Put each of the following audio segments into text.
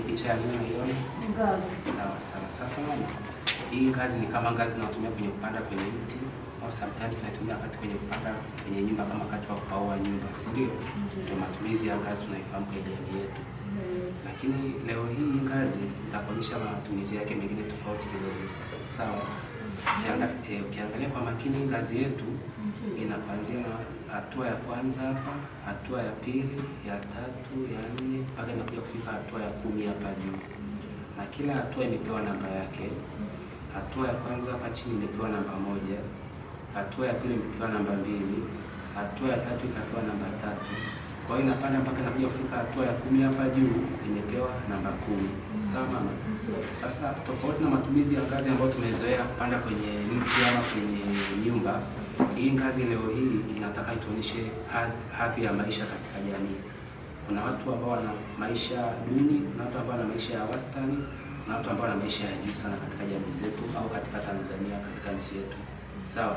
picha ya nyuma hiyo ngazi. Sawa sawa. Sasa hii ngazi ni kama ngazi tunatumia kwenye kupanda kwenye mti, au sometimes tunatumia wakati kwenye kupanda kwenye nyumba kama wakati wa kupaua nyumba, si ndio? Ndio matumizi ya ngazi tunaifahamu kwenye jamii yetu. Lakini leo hii ngazi nitakuonyesha matumizi yake mengine tofauti kidogo. Sawa? Ukiangalia kwa makini ngazi yetu inaanzia na hatua ya kwanza hapa, hatua ya pili, ya tatu, ya nne mpaka inakuja kufika hatua ya 10 hapa juu. Na kila hatua imepewa namba yake. Hatua ya kwanza hapa chini imepewa namba 1, hatua ya pili imepewa namba 2, hatua ya tatu ikapewa namba 3. Kwa hiyo inapanda mpaka inakuja kufika hatua ya 10 hapa juu imepewa namba 10. Sawa mama? Sasa tofauti na matumizi ya ngazi ambayo tumezoea kupanda kwenye mti ama kwenye nyumba, hii ngazi leo hii inataka ituonyeshe hadhi ya maisha katika jamii. Kuna watu ambao wana maisha duni, kuna watu ambao wana maisha ya wastani, na watu ambao wana maisha ya juu sana katika jamii zetu au katika Tanzania, katika nchi yetu. Sawa?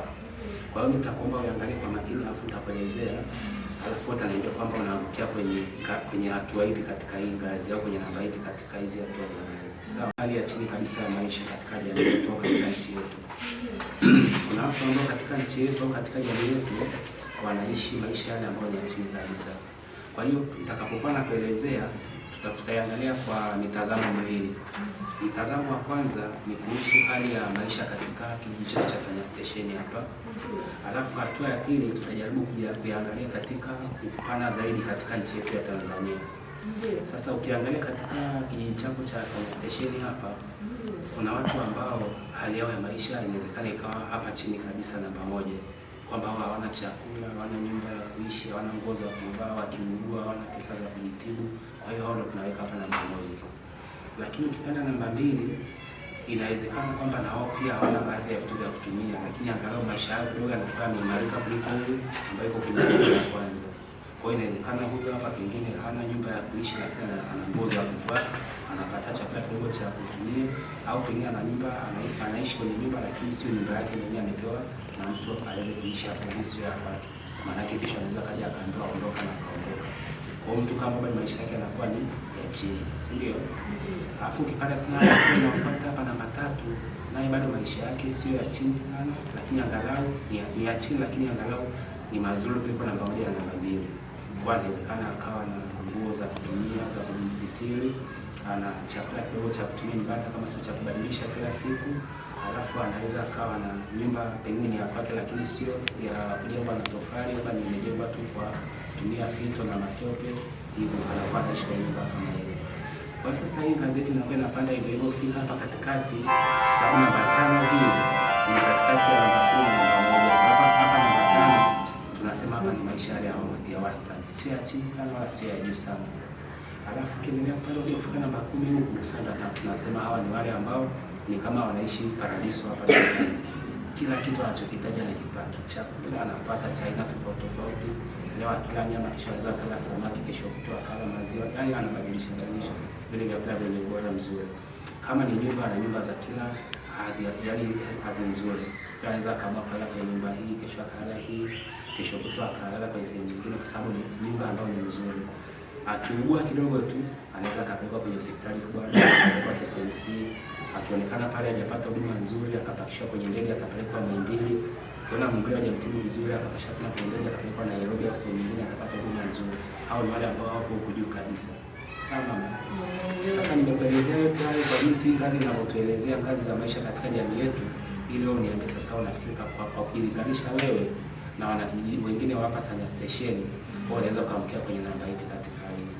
Kwa hiyo nitakuomba uangalie kwa makini alafu nitakuelezea, alafu utaniambia kwamba unaangukia kwenye hatua ipi katika hii ngazi au kwenye namba ipi katika hizi hatua za ngazi. Sawa? Hali ya chini kabisa ya maisha katika jamii yetu au katika nchi yetu. Kuna watu ambao katika nchi yetu au katika jamii yetu wanaishi maisha yale ambayo ni ya chini kabisa. Kwa hiyo nitakapokuwa nakuelezea tutaangalia kwa mitazamo miwili. Mtazamo wa kwanza ni kuhusu hali ya maisha katika kijiji cha Sanya Station hapa. Alafu hatua ya pili tutajaribu kuangalia katika upana zaidi katika nchi yetu ya Tanzania. Sasa ukiangalia katika kijiji chako cha Sanya Station hapa, kuna watu ambao hali yao ya maisha inawezekana ikawa hapa chini kabisa namba 1. Kwamba hawana chakula, hawana nyumba ya kuishi, hawana nguo za kuvaa, wakiugua hawana pesa za kujitibu. Kwa hiyo hao ndio tunaweka hapa namba 1. Lakini ukipanda namba 2, inawezekana kwamba na wao pia hawana baadhi ya vitu vya kutumia, lakini angalau maisha yao kidogo yanakuwa yameimarika kuliko huyu ambaye yuko kwenye namba ya kwanza. Kwa hiyo inawezekana huyu hapa pengine hana nyumba ya kuishi, lakini ana nguo za kuvaa, anapata chakula kidogo cha kutumia, au pengine ana nyumba, anaishi kwenye nyumba lakini sio nyumba yake mwenyewe, amepewa na mtu aweze kuishi hapo, sio ya kwake. Maana yake kisha anaweza kaja akaambiwa ondoka na akaondoka. Kwa hiyo mtu kama bado maisha yake yanakuwa ni ya chini, si ndio? Alafu ukipata tena inafuata hapa namba 3, naye bado maisha yake sio ya chini sana, lakini angalau ni ya chini, lakini angalau ni mazuri kuliko namba 1 na namba 2. Kwa inawezekana akawa na nguo za kutumia za kujisitiri, ana chakula kidogo cha kutumia nyumbani kama sio cha kubadilisha kila siku. Alafu anaweza akawa na nyumba pengine ya kwake, lakini sio ya kujengwa na tofali, hapa ni imejengwa tu kwa kutumia fito na matope, hivyo anakuwa anaishi kwa nyumba kama hiyo. Kwa hiyo sasa hii ngazi yetu inakuwa inapanda hivyo hivyo kufika hapa katikati, sababu namba 5 hii ni katikati ya namba 10 na namba 1. Hapa namba 5 tunasema hapa ni maisha yale ya wastani, sio ya chini sana wala sio ya juu sana. Alafu kiendelea pale ukifika namba 10 huko sasa tunasema hawa ni wale ambao ni kama wanaishi paradiso hapa duniani. Kila kitu anachokitaja na kipata, chakula anapata cha aina tofauti tofauti. Leo akila nyama, kesho anaweza kula samaki, kesho kutoa kala maziwa, yaani anabadilisha vile vyakula vyenye ubora mzuri. Kama ni nyumba na nyumba za kila hadhi nzuri. Anaweza kama kulala kwenye nyumba hii, kesho akalala hii, kesho kutoa akalala kwenye sehemu nyingine kwa sababu ni nyumba ambayo ni nzuri. Akiugua kidogo tu anaweza akapelekwa kwenye hospitali kubwa, akapelekwa KCMC, akionekana pale hajapata huduma nzuri akapakishwa kwenye ndege akapelekwa Muhimbili. Akiona Muhimbili hajamtibu vizuri akapashwa tena kwenye ndege akapelekwa Nairobi au sehemu nyingine akapata huduma nzuri. Hao ni wale ambao wako huko juu kabisa. Sawa mama? Sasa nimekuelezea yote hayo kwa jinsi ngazi inavyotuelezea ngazi za maisha katika jamii yetu, ili wewe uniambie sasa unafikiri kwa kulinganisha wewe na wanakijiji wengine wa hapa Sanya Station, wao wanaweza kuamkia kwenye namba ipi katika hizi?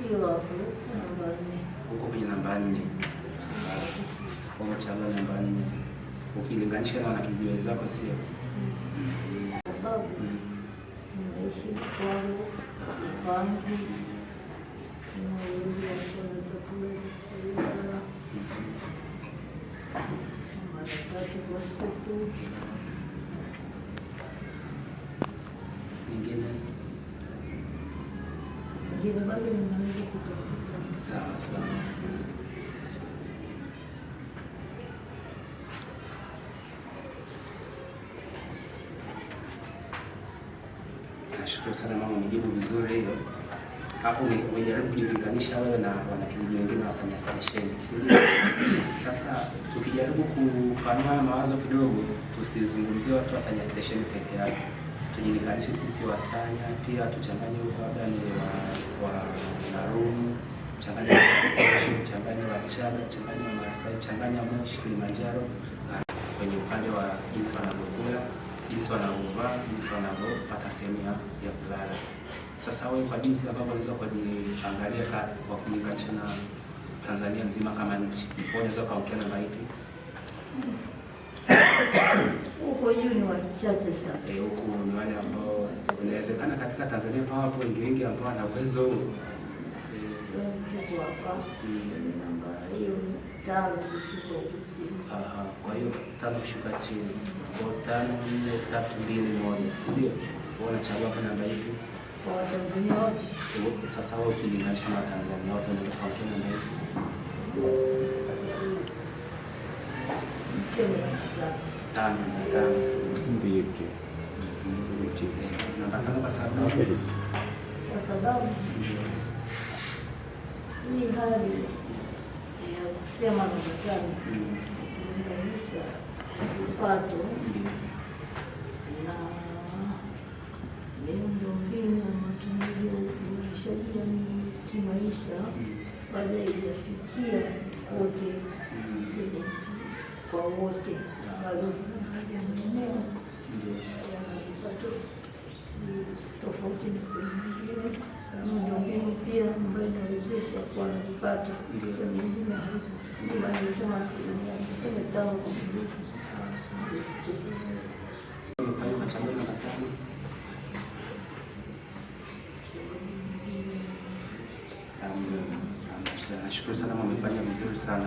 Hiyo hapo namba 4. Huko kwenye namba 4. Kwa chagua namba 4. Ukilinganisha na wanakijiji wenzako sio? Sababu naishi kwangu, nyingine bado ninaweza kutafuta. Sawa sawa. Nashukuru sana mama, umejibu vizuri hiyo. hapo umejaribu kujilinganisha wewe na wanakijiji wengine wa Sanya Station, si ndio? Sasa tukijaribu kupanua mawazo kidogo, tusizungumzie watu wa Sanya Station peke yake, tujilinganishe sisi wa Sanya pia, tuchanganye huko labda ni wa Narumu, changanya changanya wa Chaga, changanya wa Masai, changanya Moshi, Kilimanjaro, kwenye upande wa jinsi wanavyokula, jinsi wanavyovaa, jinsi wanavyopata sehemu ya kulala. Sasa wewe kwa jinsi ambavyo unaweza kujiangalia kwa kulinganisha na Tanzania nzima kama nchi, unaweza kaongea na maiti huko juu ni wachache sana. Huko ni wale ambao inawezekana katika Tanzania kwa watu wengi ambao wana uwezo hapa namba hiyo 5 kushuka chini. Kwa hiyo 5 kushuka chini, kwa 5 4 3 2 1, si ndio? Unachagua kwa namba ipi? Kwa Tanzania wote. Sasa wewe ukilinganisha na Tanzania wote unaweza kuongea namba ipi? Tano. Namba 5 kwa sababu hii hali ya kusema na daktari kulinganisha kipato na miundombinu na matumizi ya uboreshaji jamii kimaisha bado haijafikia kote kwenye nchi kwa wote, bado kuna baadhi ya maeneo yana vipato tofauti na sehemu nyingine. Miundombinu pia ambayo inawezesha kuwa na vipato sehemu nyingine haipo. Ndio maana nimesema asilimia 5 kwa mjini. Nashukuru sana, mmefanya vizuri sana.